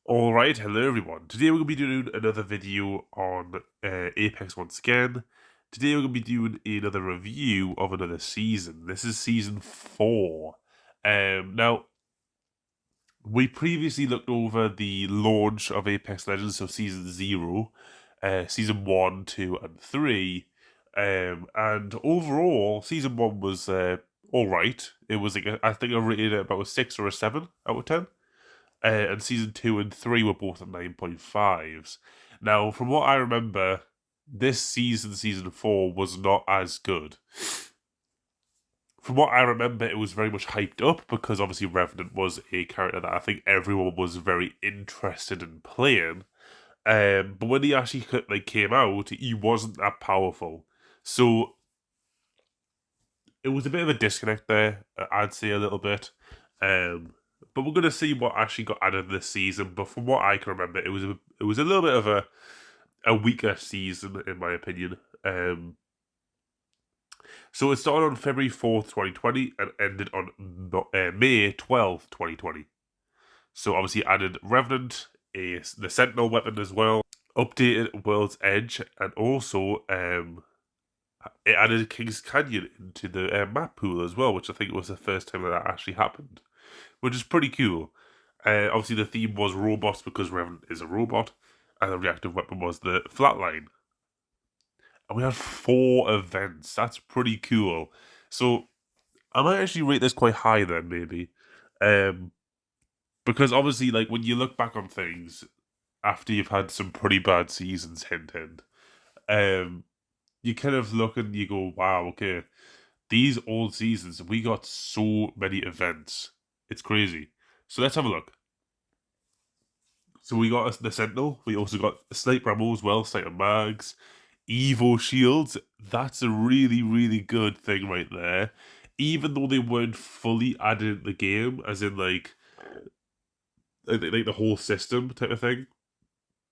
Alright, hello everyone. Today we're going to be doing another video on Apex once again. Today we're going to be doing another review of another season. This is season 4. Now, we previously looked over the launch of Apex Legends, so season 0, season 1, 2, and 3. And overall, season 1 was alright. It was, like I think I rated it about a 6 or a 7 out of 10. And season 2 and 3 were both at 9.5s. Now, from what I remember, this season 4, was not as good. From what I remember, it was very much hyped up because obviously Revenant was a character that I think everyone was very interested in playing. But when he actually came out, he wasn't that powerful. So it was a bit of a disconnect there, I'd say a little bit. But we're going to see what actually got added this season. But from what I can remember, it was a little bit of a weaker season, in my opinion. So it started on February 4th, 2020, and ended on May 12th, 2020. So obviously added Revenant, the Sentinel weapon as well, updated World's Edge, and also it added King's Canyon into the map pool as well, which I think was the first time that actually happened, which is pretty cool. Obviously, the theme was robots because Revenant is a robot, and the reactive weapon was the flatline. And we had 4 events. That's pretty cool. So I might actually rate this quite high then, maybe. Because obviously, like, when you look back on things after you've had some pretty bad seasons, hint, you kind of look and you go, wow, okay, these old seasons, we got so many events. It's crazy. So let's have a look. So we got the Sentinel. We also got Sniper Ammo as well, Sniper Mags, Evo Shields. That's a really, really good thing right there. Even though they weren't fully added in the game, as in like the whole system type of thing.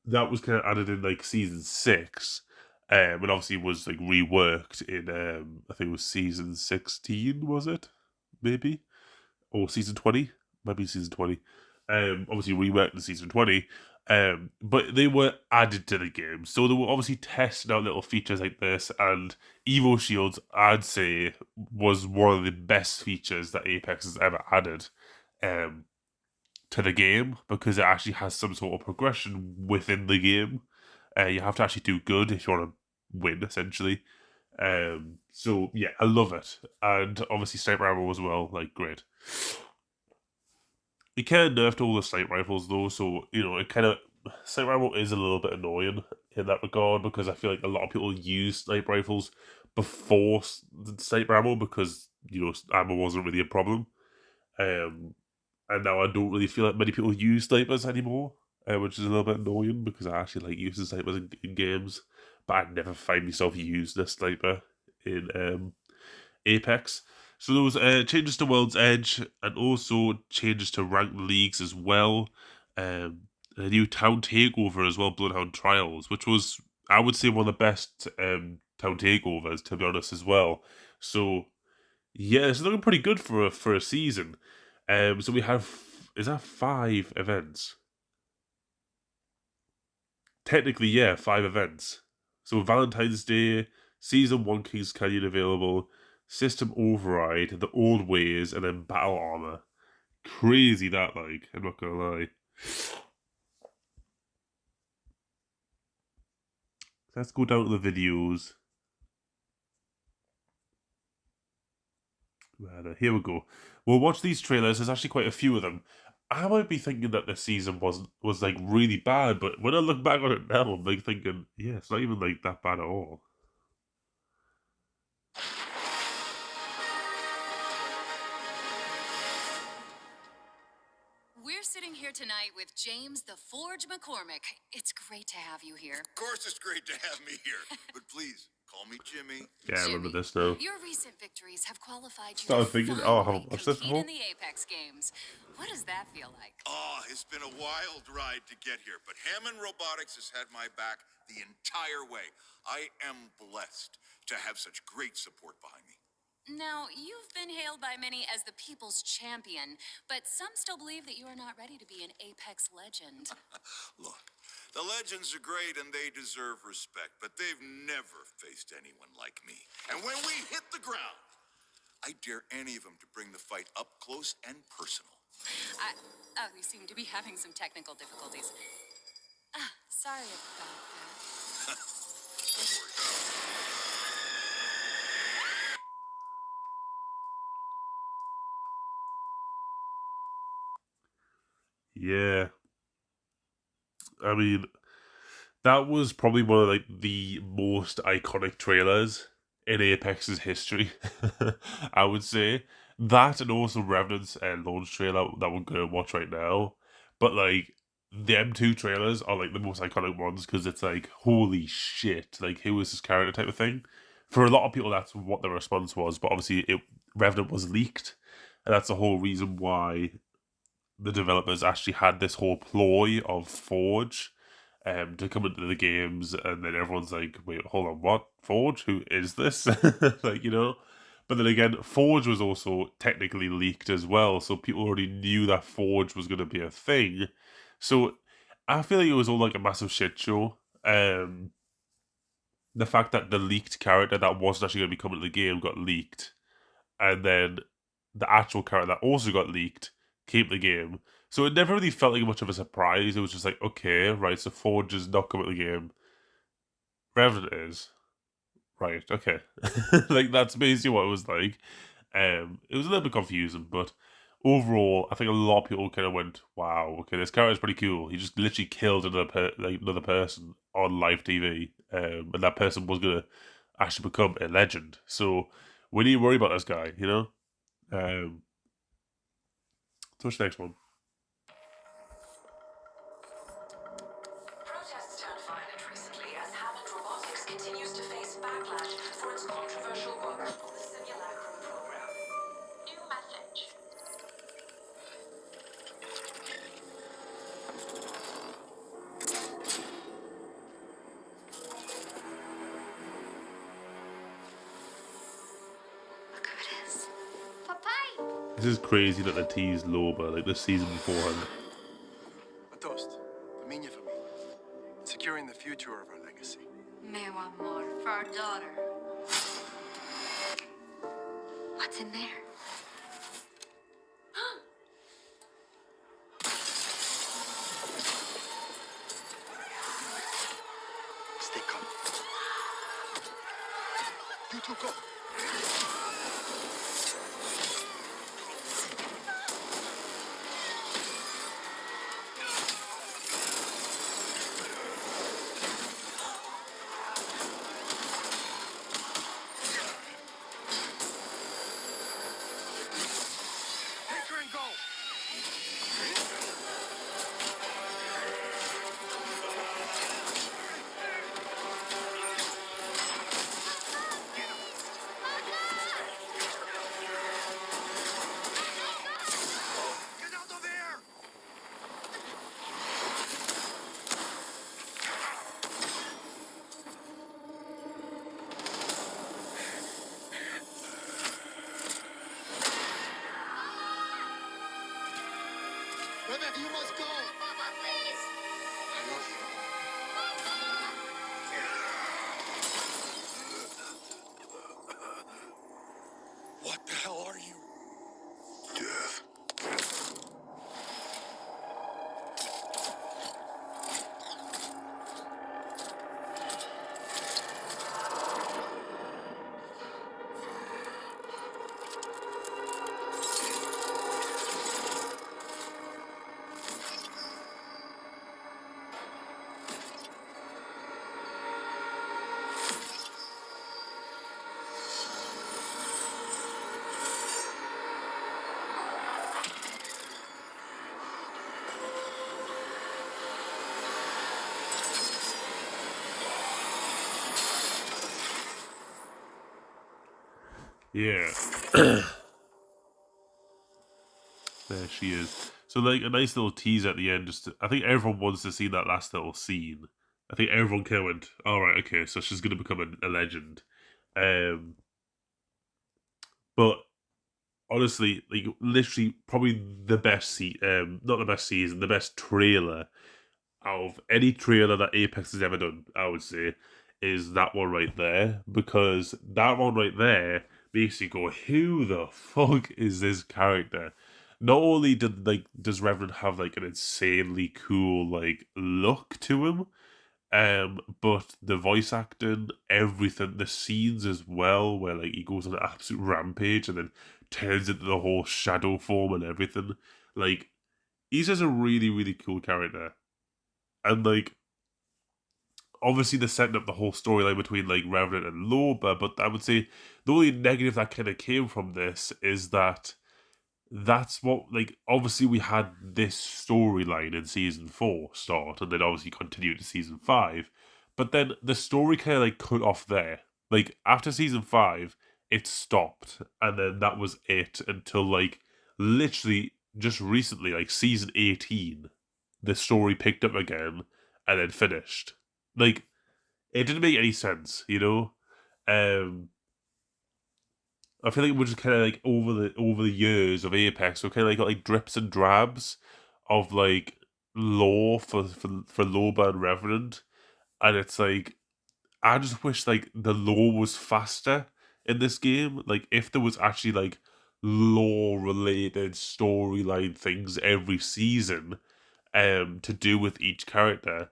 That was kind of added in like season 6. And obviously was like reworked in I think it was season 16, was it? Maybe? Or season 20? Maybe season 20. Obviously reworked in season 20. But they were added to the game. So they were obviously testing out little features like this, and Evo Shields, I'd say, was one of the best features that Apex has ever added to the game, because it actually has some sort of progression within the game. You have to actually do good if you want to win, essentially. So yeah, I love it. And obviously sniper ammo as well, like, great. You kind of nerfed all the sniper rifles though, so, you know, it kind of, sniper ammo is a little bit annoying in that regard, because I feel like a lot of people use sniper rifles before the sniper ammo because, you know, ammo wasn't really a problem. And now I don't really feel like many people use snipers anymore, which is a little bit annoying because I actually like using snipers in games, but I never find myself using a sniper in Apex. So there was changes to World's Edge, and also changes to ranked leagues as well. A new town takeover as well, Bloodhound Trials, which was, I would say, one of the best town takeovers, to be honest, as well. So yeah, it's looking pretty good for a season. So we have, is that 5 events? Technically, yeah, 5 events. So Valentine's Day, Season 1 King's Canyon available, System Override, The Old Ways, and then Battle Armor. Crazy that, like, I'm not gonna lie. Let's go down to the videos. Here we go. We'll watch these trailers. There's actually quite a few of them. I might be thinking that this season was like really bad, but when I look back on it now, I'm like thinking, yeah, it's not even like that bad at all. We're sitting here tonight with James the Forge McCormick. It's great to have you here. Of course it's great to have me here, but please, call me Jimmy. Yeah, I remember Jimmy, this now. your recent victories have qualified you Started to thinking, oh, I finally haven't watched this compete before. in the Apex games. What does that feel like? Oh, it's been a wild ride to get here, but Hammond Robotics has had my back the entire way. I am blessed to have such great support behind me. Now, you've been hailed by many as the people's champion, but some still believe that you are not ready to be an Apex legend. Look, the legends are great and they deserve respect, but they've never faced anyone like me. And when we hit the ground, I dare any of them to bring the fight up close and personal. Oh, we seem to be having some technical difficulties. Sorry about that. Don't worry. Yeah, I mean, that was probably one of like the most iconic trailers in Apex's history. I would say that, and also Revenant's launch trailer that we're gonna watch right now. But like the M2 trailers are like the most iconic ones because it's like, holy shit, like who is this character type of thing. For a lot of people, that's what the response was. But obviously, Revenant was leaked, and that's the whole reason why the developers actually had this whole ploy of Forge to come into the games, and then everyone's like, wait, hold on, what? Forge? Who is this? Like, you know? But then again, Forge was also technically leaked as well, so people already knew that Forge was going to be a thing. So I feel like it was all like a massive shit show. The fact that the leaked character that wasn't actually going to be coming to the game got leaked, and then the actual character that also got leaked came to the game. So it never really felt like much of a surprise. It was just like, okay, right, so Forge is not coming to the game. Revenant is. Right, okay. Like, that's basically what it was like. It was a little bit confusing, but overall, I think a lot of people kind of went, wow, okay, this character's pretty cool. He just literally killed another person on live TV, and that person was going to actually become a legend. So we need to worry about this guy, you know? So what's the next one? Protests turned violent recently as Hammond Robotics continues to face backlash for its controversial work on the simulacrum program. New message. Look who it is. Popeye! This is crazy that they teased Loba like this season beforehand. A toast. Dominion for me. Securing the future of our legacy. May want more for our daughter. What's in there? Stay calm. You two go. Take her and go. Get out of there! Rebecca, you must go. Papa, please! I love you. What the hell are you? Death. Yeah. There she is. So like a nice little tease at the end. I think everyone wants to see that last little scene. I think everyone kind of went, all right, okay, so she's gonna become a legend. But honestly, like literally, probably the best not the best season, the best trailer out of any trailer that Apex has ever done, I would say, is that one right there. Because that one right there makes you go, who the fuck is this character? Not only does Revenant have like an insanely cool like look to him, but the voice acting, everything, the scenes as well, where like he goes on an absolute rampage and then turns into the whole shadow form and everything. Like, he's just a really, really cool character. And like, obviously they're setting up the whole storyline between like Revenant and Loba, but I would say the only negative that kind of came from this is that that's what, like, obviously we had this storyline in season 4 start, and then obviously continued to season 5, but then the story kind of like cut off there. Like, after season 5, it stopped, and then that was it until like literally just recently, like season 18, the story picked up again and then finished. Like, it didn't make any sense, you know? I feel like we're just kind of like over the years of Apex, we kind of like got like drips and drabs of like lore for Loba and Revenant, and it's like, I just wish like the lore was faster in this game. Like, if there was actually like lore related storyline things every season, to do with each character,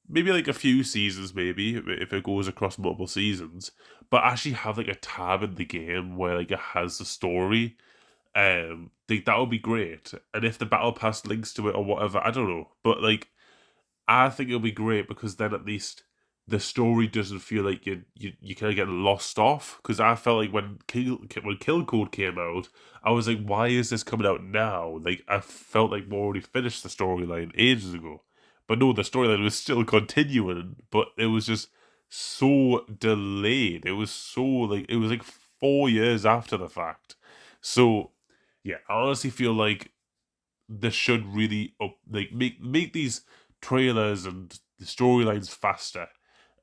maybe like a few seasons, maybe if it goes across multiple seasons, but actually have like a tab in the game where like it has the story. Think that would be great. And if the battle pass links to it or whatever, I don't know, but like, I think it'll be great, because then at least the story doesn't feel like you kind of get lost off. Because I felt like when Kill Code came out, I was like, why is this coming out now? Like, I felt like we already finished the storyline ages ago. But no, the storyline was still continuing, but it was just so delayed. It was so like, it was like 4 years after the fact. So yeah, I honestly feel like this should really make these trailers and the storylines faster.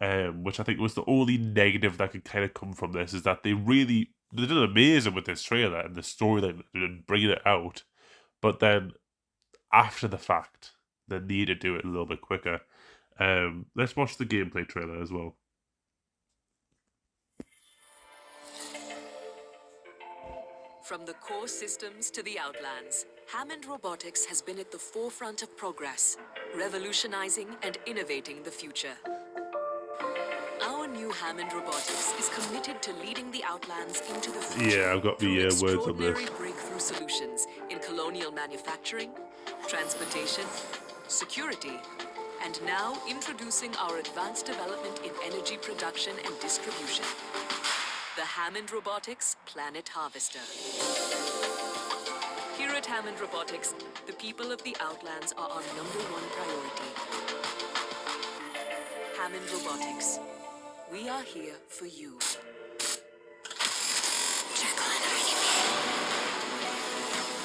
Which I think was the only negative that could kind of come from this, is that they did amazing with this trailer and the storyline and bringing it out, but then after the fact, they need to do it a little bit quicker. Let's watch the gameplay trailer as well. From the core systems to the Outlands, Hammond Robotics has been at the forefront of progress, revolutionizing and innovating the future. Our new Hammond Robotics is committed to leading the Outlands into the future. Yeah, I've got the words on this. Extraordinary breakthrough solutions in colonial manufacturing, transportation, security, and now introducing our advanced development in energy production and distribution. The Hammond Robotics Planet Harvester. Here at Hammond Robotics, the people of the Outlands are our #1 priority. Hammond Robotics. We are here for you.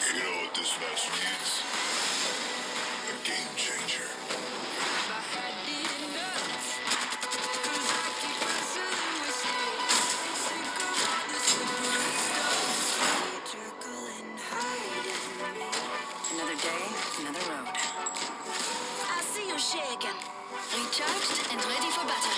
You know what this match needs? A game changer. Another day, another road. I see you shaking. Recharged and ready for battle.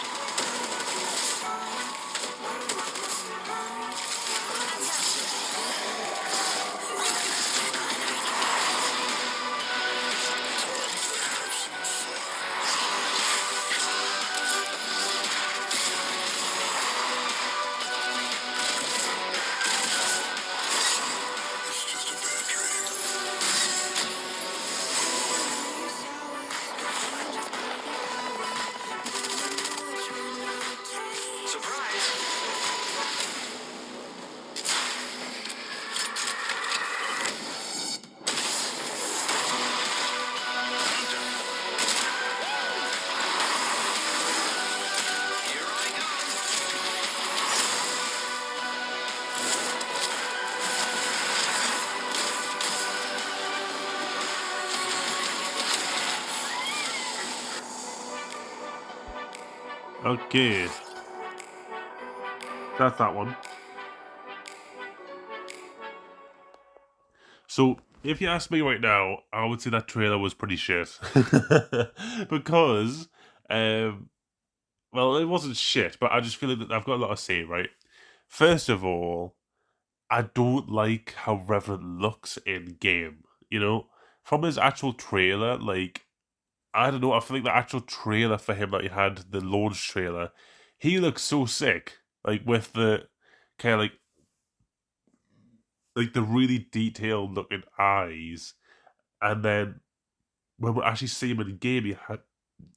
It's just a bad dream. Surprise! Here I come. Okay, that's that one. So, if you ask me right now, I would say that trailer was pretty shit. Because, well, it wasn't shit, but I just feel like I've got a lot to say, right? First of all, I don't like how Revenant looks in game, you know? From his actual trailer, like, I don't know, I feel like the actual trailer for him that he had, the launch trailer, he looks so sick. Like, with the kind of like the really detailed looking eyes. And then when we actually see him in game,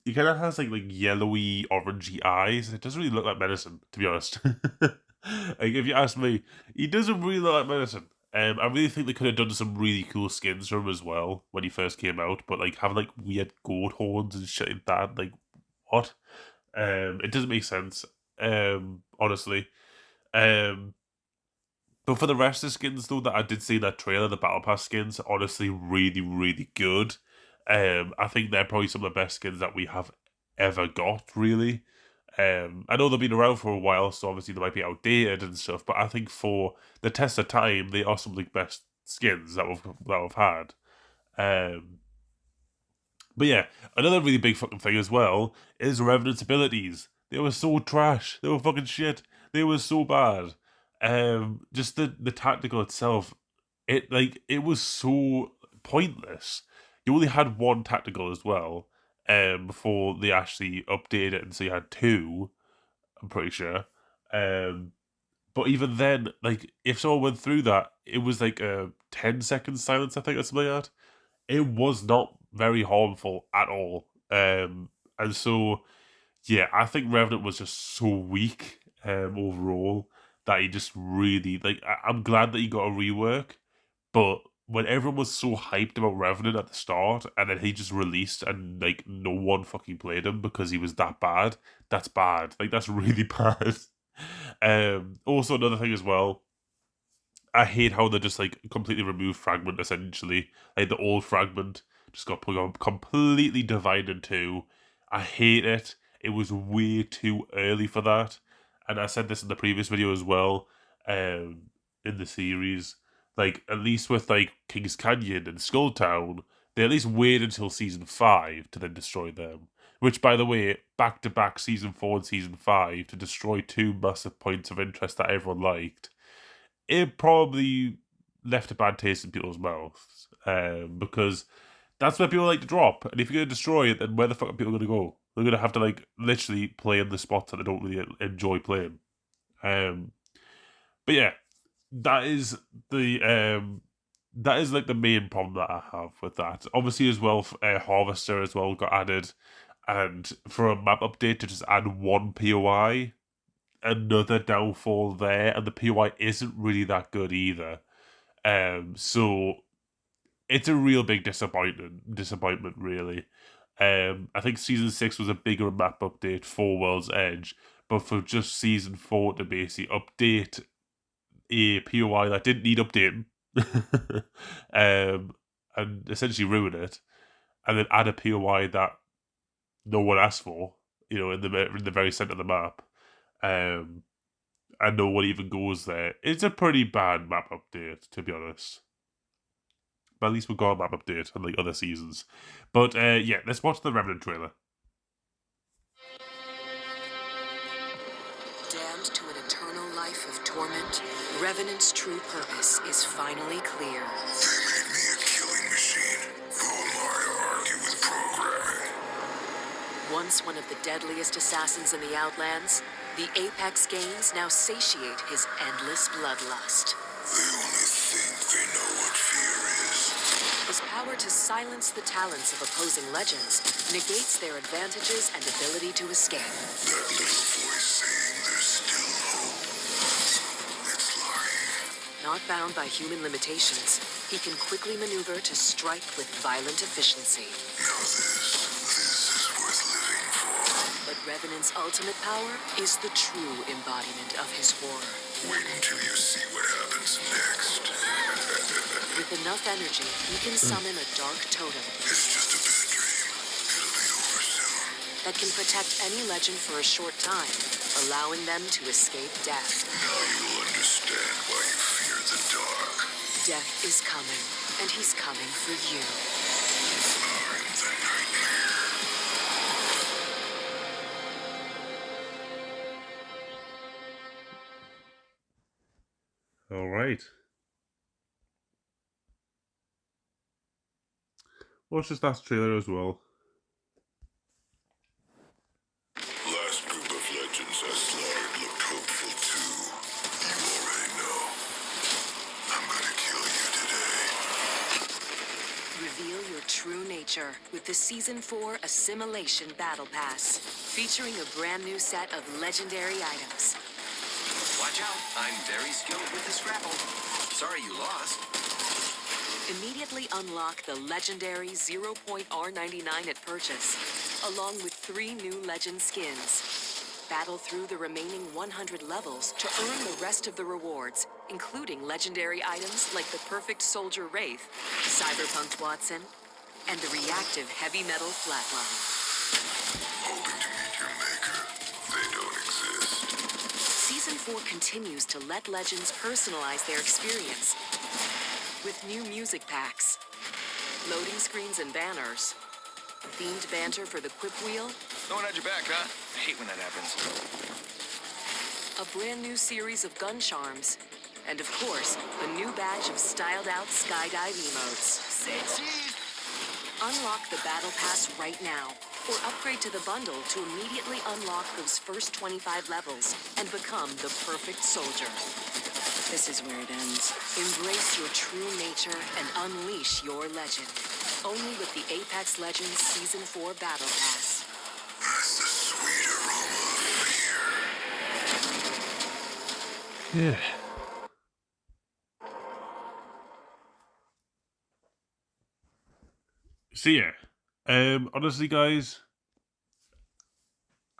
he kind of has like yellowy, orangey eyes. It doesn't really look like medicine, to be honest. Like, if you ask me, he doesn't really look like medicine. I really think they could have done some really cool skins for him as well when he first came out, but like having like weird goat horns and shit like that, like what? It doesn't make sense. Honestly. But for the rest of the skins though that I did see in that trailer, the Battle Pass skins, honestly really, really good. I think they're probably some of the best skins that we have ever got, really. I know they've been around for a while, so obviously they might be outdated and stuff, but I think for the test of time, they are some of the best skins that we've had. But yeah, another really big fucking thing as well is Revenant's abilities. They were so trash. They were fucking shit. They were so bad. Just the tactical itself, it was so pointless. You only had one tactical as well, before they actually updated it, and so you had two, I'm pretty sure. But even then, like, if someone went through that, it was like a 10-second silence, I think, or something like that. It was not very harmful at all. And so, yeah, I think Revenant was just so weak, overall, that he just really, like, I'm glad that he got a rework, but when everyone was so hyped about Revenant at the start, and then he just released and, like, no one fucking played him because he was that bad, that's bad. Like, that's really bad. Also, another thing as well, I hate how they just, like, completely removed Fragment, essentially. Like, the old Fragment just got completely divided in two. I hate it. It was way too early for that. And I said this in the previous video as well, in the series. Like, at least with, like, King's Canyon and Skulltown, they at least wait until Season 5 to then destroy them. Which, by the way, back-to-back Season 4 and Season 5 to destroy two massive points of interest that everyone liked. It probably left a bad taste in people's mouths. Because that's where people like to drop. And if you're going to destroy it, then where the fuck are people going to go? They're going to have to, like, literally play in the spots that they don't really enjoy playing. But yeah, that is like the main problem that I have with that. Obviously as well, Harvester as well got added, and for a map update to just add one POI, another downfall there, and the POI isn't really that good either. So it's a real big disappointment really. I think Season 6 was a bigger map update for World's Edge, but for just Season 4 to basically update a POI that didn't need updating, and essentially ruin it, and then add a POI that no one asked for, you know, in the very center of the map, and no one even goes there. It's a pretty bad map update, to be honest. But at least we got a map update, unlike other seasons. But yeah, let's watch the Revenant trailer. Damned to an eternal life of torment, Revenant's true purpose is finally clear. They made me a killing machine. Who am I to argue with programming? Once one of the deadliest assassins in the Outlands, the Apex gains now satiate his endless bloodlust. They only think they know what fear is. His power to silence the talents of opposing legends negates their advantages and ability to escape. That little voice saying there's still hope. It's lying. Not bound by human limitations, he can quickly maneuver to strike with violent efficiency. Now this is worth living for. But Revenant's ultimate power is the true embodiment of his horror. Wait until you see what happens next. With enough energy, he can summon a dark totem It's just a bad dream. It'll be over soon. that can protect any legend for a short time, allowing them to escape death. Now you'll understand why you fear the dark. Death is coming. and he's coming for you. All right. Watch this last trailer as well. Last group of legends I slaughtered looked hopeful too. You already know. I'm gonna kill you today. Reveal your true nature with the Season 4 Assimilation Battle Pass, featuring a brand new set of legendary items. Watch out, I'm very skilled with the Scrabble. Sorry you lost. Immediately unlock the legendary 0.R99 at purchase, along with 3 new legend skins. Battle through the remaining 100 levels to earn the rest of the rewards, including legendary items like the Perfect Soldier Wraith, 𝗙𝗲𝘁𝗂𝗏𝗏, and the reactive heavy metal flatline. Hoping to meet your maker. They don't exist. Season 4 continues to let legends personalize their experience with new music packs, loading screens and banners, themed banter for the Quip Wheel, No one had your back, huh? I hate when that happens. a brand new series of gun charms, and of course, a new batch of styled-out skydive emotes. Say cheese! Unlock the Battle Pass right now, or upgrade to the bundle to immediately unlock those first 25 levels and become the perfect soldier. This is where it ends. Embrace your true nature and unleash your legend. Only with the Apex Legends Season 4 Battle Pass. That's the sweet aroma of fear. Yeah. So yeah, honestly, guys,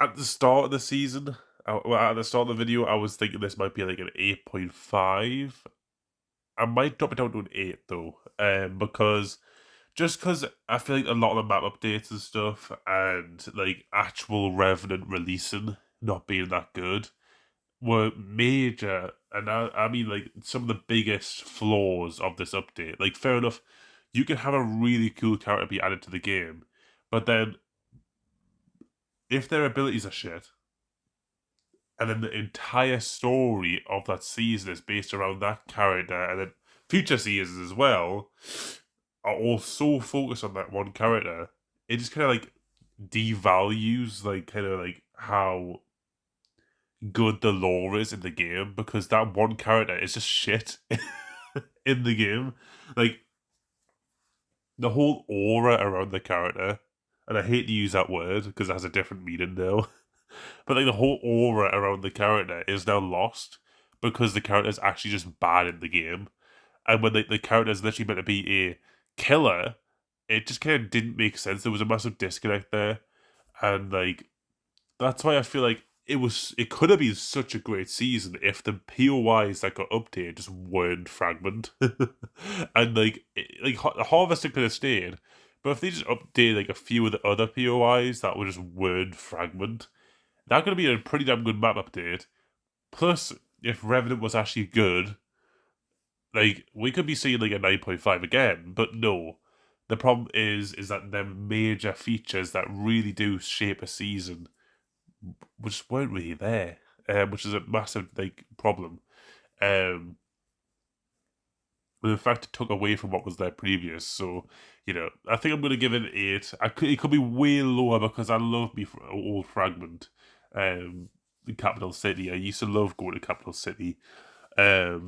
at the start of the season, at the start of the video, I was thinking this might be like an 8.5. I might drop it down to an 8 though, because I feel like a lot of the map updates and stuff, and like actual Revenant releasing not being that good, were major, and I mean like some of the biggest flaws of this update. Like, fair enough, you can have a really cool character be added to the game, but then if their abilities are shit, and then the entire story of that season is based around that character, and then future seasons as well are all so focused on that one character, it just kind of like devalues like kind of like how good the lore is in the game, because that one character is just shit in the game. Like, the whole aura around the character, and I hate to use that word because it has a different meaning now, but like the whole aura around the character is now lost because the character is actually just bad in the game. And when the character is literally meant to be a killer, it just kind of didn't make sense. There was a massive disconnect there, and like that's why I feel like it could have been such a great season if the POIs that got updated just weren't Fragment. And like Harvester could have stayed, but if they just updated like a few of the other POIs that were just weren't Fragment, that could have been a pretty damn good map update. Plus, if Revenant was actually good, like we could be seeing like a 9.5 again. But no, the problem is that the major features that really do shape a season just weren't really there, which is a massive like problem. In fact, it took away from what was there previous. So, you know, I think I'm going to give it an 8. It could be way lower because I love me old Fragment. The capital city. I used to love going to capital city. But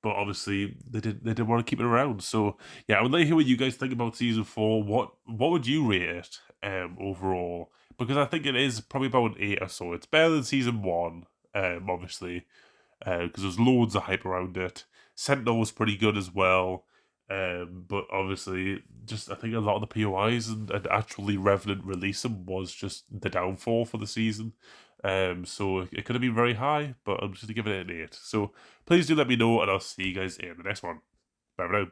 obviously they didn't want to keep it around. So yeah, I would like to hear what you guys think about season 4. What would you rate it overall? Because I think it is probably about an 8 or so. It's better than season 1, obviously, because there's loads of hype around it. Sentinel was pretty good as well. But obviously, just I think a lot of the POIs and actually Revenant releasing was just the downfall for the season. So it could have been very high, but I'm just going to give it an 8. So please do let me know, and I'll see you guys in the next one. Bye for now.